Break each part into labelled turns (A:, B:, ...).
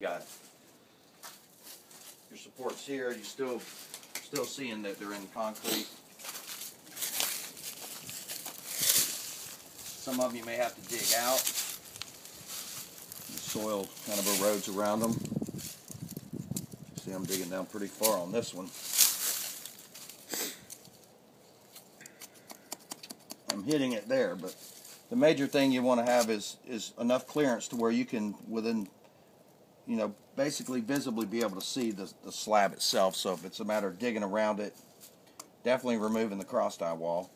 A: Got your supports here. You still seeing that they're in concrete. Some of them you may have to dig out. The soil kind of erodes around them. See, I'm digging down pretty far on this one. I'm hitting it there, but the major thing you want to have is enough clearance to where you can, within, basically visibly be able to see the slab itself. So if it's a matter of digging around it, definitely removing the cross-tie wall.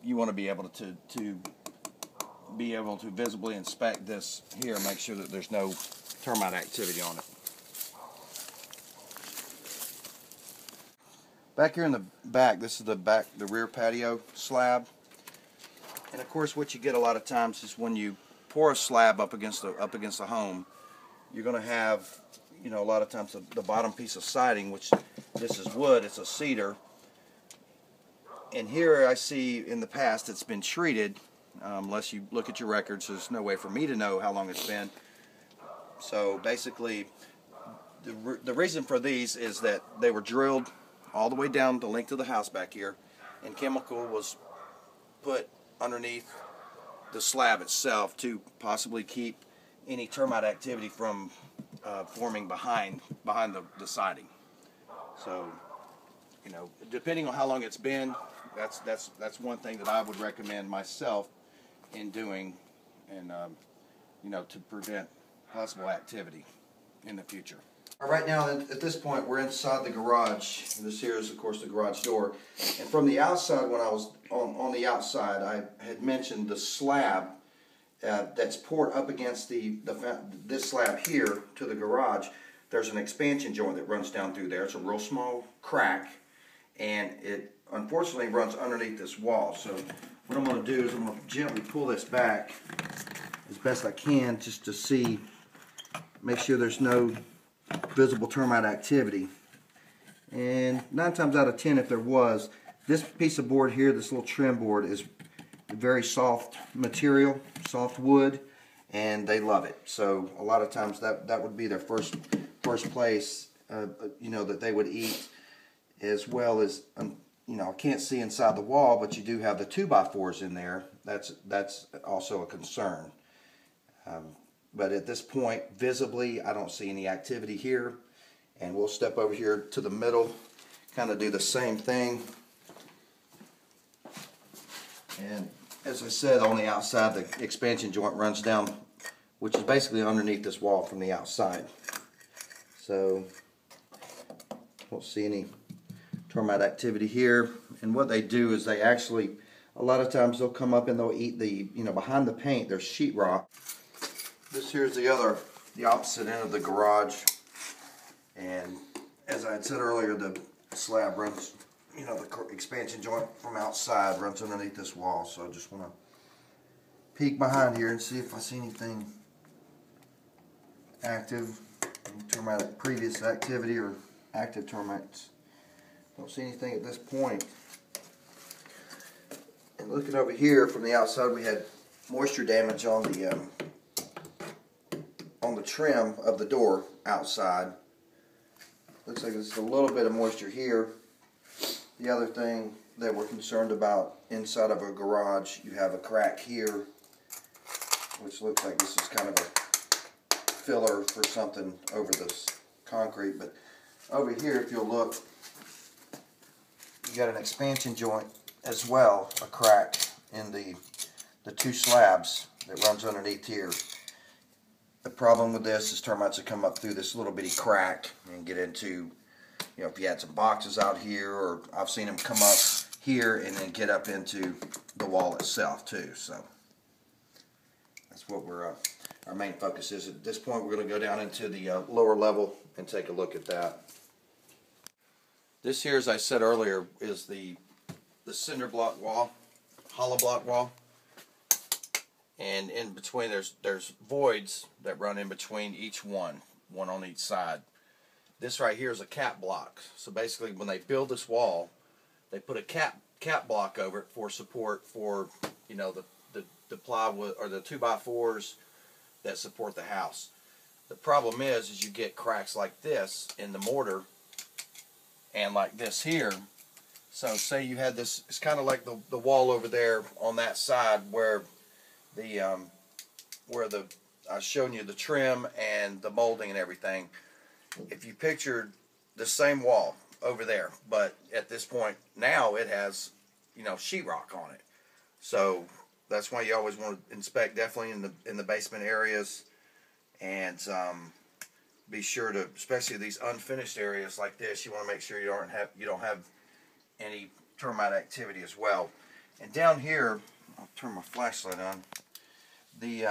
A: You want to be able to visibly inspect this here and make sure that there's no termite activity on it. Back here in the back, this is the rear patio slab. And of course, what you get a lot of times is when you pour a slab up against a home, you're going to have, a lot of times the bottom piece of siding, which this is wood, it's a cedar. And here I see in the past it's been treated. Unless you look at your records, there's no way for me to know how long it's been. So basically, the reason for these is that they were drilled all the way down the length of the house back here, and chemical was put underneath the slab itself to possibly keep any termite activity from forming behind the siding. So, depending on how long it's been, that's one thing that I would recommend myself in doing, and to prevent possible activity in the future. Right now, at this point, we're inside the garage. This here is, of course, the garage door. And from the outside, when I was on the outside, I had mentioned the slab that's poured up against this slab here to the garage. There's an expansion joint that runs down through there. It's a real small crack, and it unfortunately runs underneath this wall. So what I'm going to do is I'm going to gently pull this back as best I can, just to make sure there's no visible termite activity. And 9 times out of 10, if there was, this piece of board here, this little trim board, is very soft material, soft wood, and they love it. So a lot of times that would be their first place that they would eat, as well as I can't see inside the wall, but you do have the 2x4s in there. That's also a concern. But at this point, visibly, I don't see any activity here. And we'll step over here to the middle, kind of do the same thing. And as I said, on the outside, the expansion joint runs down, which is basically underneath this wall from the outside. So, don't see any termite activity here. And what they do is they actually, a lot of times they'll come up and they'll eat behind the paint, there's sheetrock. This here's the opposite end of the garage, and as I had said earlier, the slab runs, the expansion joint from outside runs underneath this wall. So I just want to peek behind here and see if I see anything active, termite, previous activity or active termites. Don't see anything at this point. And looking over here from the outside, we had moisture damage on the trim of the door outside. Looks like there's a little bit of moisture here. The other thing that we're concerned about, inside of a garage, you have a crack here, which looks like this is kind of a filler for something over this concrete. But over here, if you'll look, you got an expansion joint as well, a crack in the 2 slabs that runs underneath here. The problem with this is termites will come up through this little bitty crack and get into, if you had some boxes out here, or I've seen them come up here and then get up into the wall itself too. So that's what our main focus is. At this point, we're going to go down into the lower level and take a look at that. This here, as I said earlier, is the cinder block wall, hollow block wall. And in between, there's voids that run in between each one on each side. This right here is a cap block. So basically, when they build this wall, they put a cap block over it for support for the plywood or the 2x4s that support the house. The problem is you get cracks like this in the mortar and like this here. So say you had this, it's kind of like the wall over there on that side where I was showing you the trim and the molding and everything. If you pictured the same wall over there, but at this point now it has, you know, sheetrock on it. So that's why you always want to inspect definitely in the basement areas, and be sure to, especially these unfinished areas like this, you want to make sure you don't have any termite activity as well. And down here, I'll turn my flashlight on. The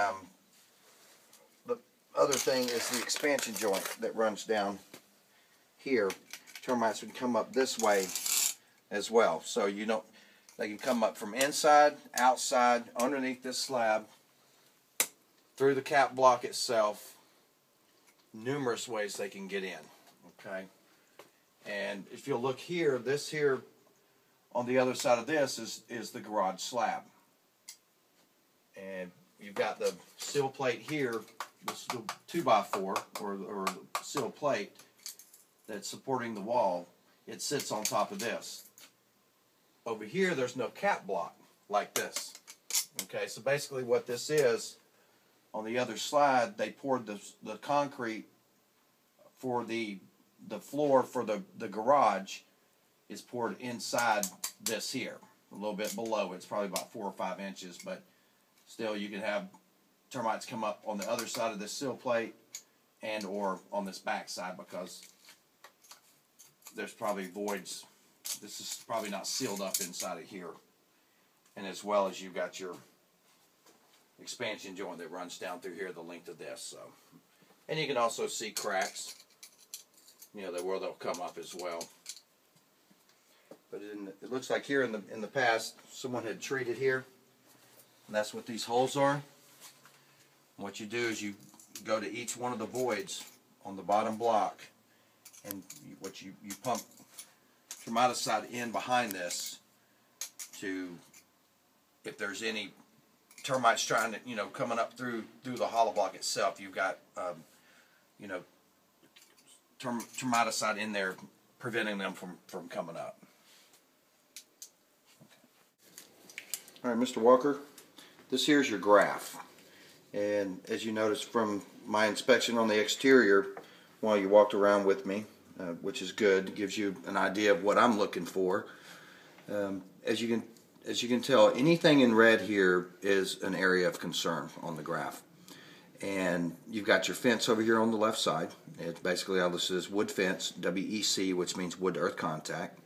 A: other thing is the expansion joint that runs down here. Termites would come up this way as well. So they can come up from inside, outside, underneath this slab, through the cap block itself. Numerous ways they can get in. Okay. And if you'll look here, this here on the other side of this is the garage slab. And you've got the sill plate here, this 2x4 or the sill plate that's supporting the wall. It sits on top of this. Over here there's no cap block like this. Okay, so basically what this is, on the other slide they poured the concrete for the floor for the garage is poured inside this here, a little bit below. It's probably about 4 or 5 inches, but still you can have termites come up on the other side of this sill plate and or on this back side, because there's probably voids. This is probably not sealed up inside of here. And as well as you've got your expansion joint that runs down through here the length of this. So, and you can also see cracks, you know, where they'll come up as well. But it looks like here in the past someone had treated here, and that's what these holes are. What you do is you go to each one of the voids on the bottom block, and you pump termiticide in behind this to, if there's any termites trying to, you know, coming up through the hollow block itself, you've got you know, termiticide in there preventing them from coming up. Okay. All right, Mr. Walker, this here's your graph, and as you notice from my inspection on the exterior while you walked around with me, which is good, it gives you an idea of what I'm looking for. As you can tell, anything in red here is an area of concern on the graph. And you've got your fence over here on the left side. It's basically all this is wood fence, WEC, which means wood to earth contact.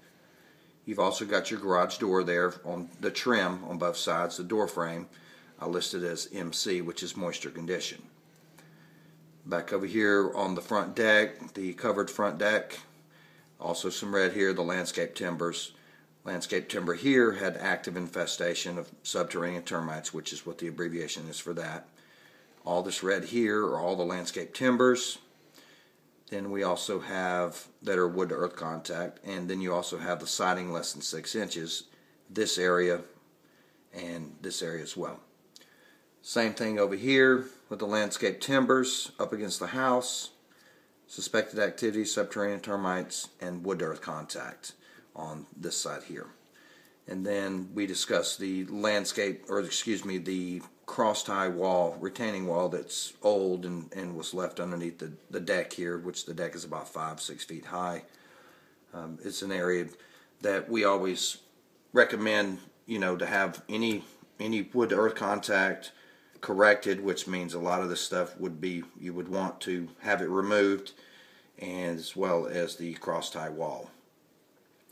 A: You've also got your garage door there on the trim on both sides, the door frame. I listed as MC, which is moisture condition. Back over here on the front deck, the covered front deck, also some red here, the landscape timbers. Landscape timber here had active infestation of subterranean termites, which is what the abbreviation is for that. All this red here are all the landscape timbers. Then we also have that are wood to earth contact, and then you also have the siding less than 6 inches, this area and this area as well. Same thing over here with the landscape timbers up against the house, suspected activity, subterranean termites, and wood to earth contact on this side here. And then we discussed the landscape, or excuse me, the cross-tie wall, retaining wall that's old and was left underneath the deck here, which the deck is about 5-6 feet high. It's an area that we always recommend, you know, to have any wood to earth contact corrected, which means a lot of this stuff would be, you would want to have it removed, and as well as the cross-tie wall.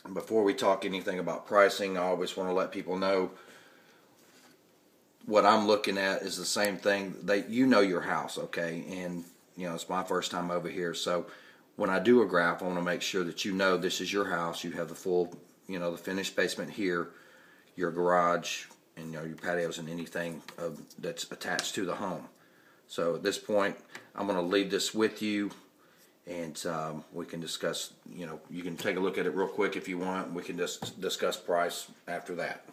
A: And before we talk anything about pricing, I always want to let people know what I'm looking at is the same thing. You know your house, okay? And you know, it's my first time over here, so when I do a graph, I want to make sure that you know this is your house. You have the full, you know, the finished basement here, your garage, and you know, your patios and anything that's attached to the home. So at this point, I'm going to leave this with you, and we can discuss, you know, you can take a look at it real quick if you want. We can just discuss price after that.